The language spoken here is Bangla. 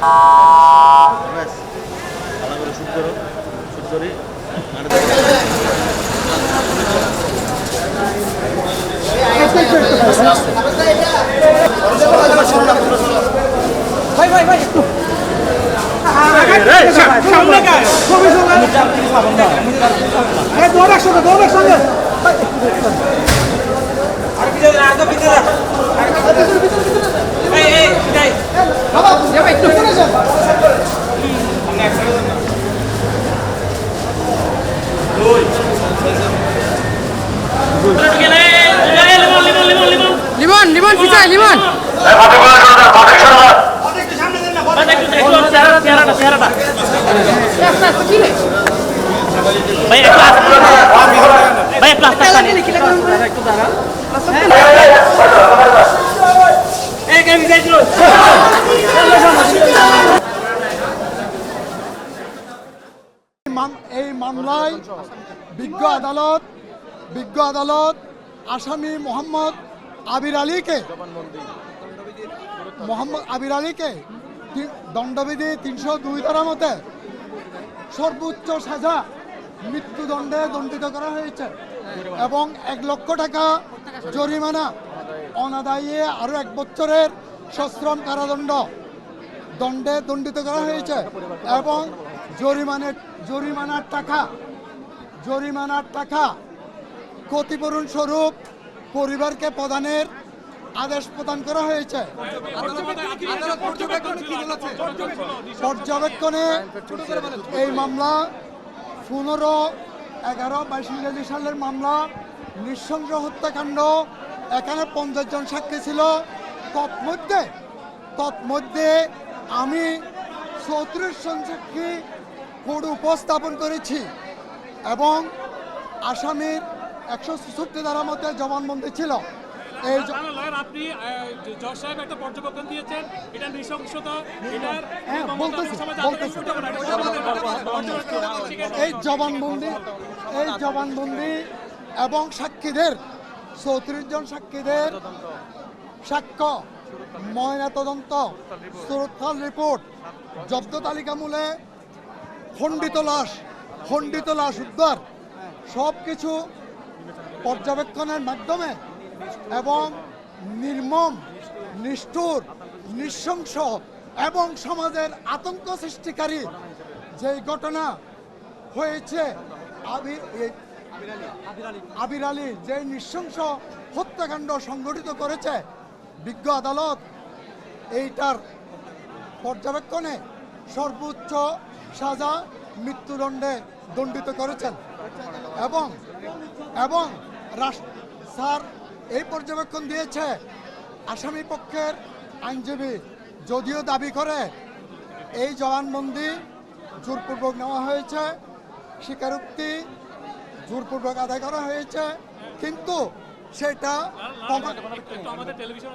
ব্যাস ভালো করে শুট করো, শুট করি ভাই ভাই ভাই একটু লিমন লিমন পিছায় লিমন এই মামলায় বিজ্ঞ আদালত আসামি মোহাম্মদ আবির আলীকে দণ্ডবিধি ৩০২ ধারা মতে সর্বোচ্চ সাজা মৃত্যুদণ্ডে দণ্ডিত করা হয়েছে এবং ১ লক্ষ টাকা জরিমানা অনাদায়ে আরও ১ বছরের সশ্রম দণ্ডে দণ্ডিত করা হয়েছে এবং জরিমানার টাকা ক্ষতিপূরণ স্বরূপ পরিবারকে প্রদানের আদেশ প্রদান করা হয়েছে। পর্যবেক্ষণে এই মামলা ১৫/11/২২ সালের মামলা, নৃশংস হত্যাকাণ্ড। এখানে ৫০ জন সাক্ষী ছিল। তৎমধ্যে আমি ৩৪ জন সাক্ষী কোর্টে উপস্থাপন করেছি এবং আসামির ১৬৬ ধারা মতে জবানবন্দি ছিল। আপনি জজ সাহেব একটা পর্যবেক্ষণ দিয়েছেন, এটা নৃশংসতা, এই জবানবন্দি এবং সাক্ষীদের ৩৪ জন সাক্ষীদের সাক্ষ্য, ময়নাতদন্ত, সুরক্ষার রিপোর্ট, জব্দ তালিকামূলে খণ্ডিত লাশ উদ্ধার, সব কিছু পর্যবেক্ষণের মাধ্যমে এবং নির্মম, নিষ্ঠুর, নৃশংস এবং সমাজের আতঙ্ক সৃষ্টিকারী যেই ঘটনা হয়েছে আবির আলী যে নৃশংস হত্যাকাণ্ড সংঘটিত করেছে, বিজ্ঞ আদালত এইটার পর্যবেক্ষণে সর্বোচ্চ সাজা মৃত্যুদণ্ডে দণ্ডিত করেছেন এবং স্যার এই পর্যবেক্ষণ দিয়েছে আসামি পক্ষের আইনজীবী যদিও দাবি করে এই জবানবন্দি জোরপূর্বক নেওয়া হয়েছে, স্বীকারোক্তি জোরপূর্বক আদায় করা হয়েছে, কিন্তু সেটা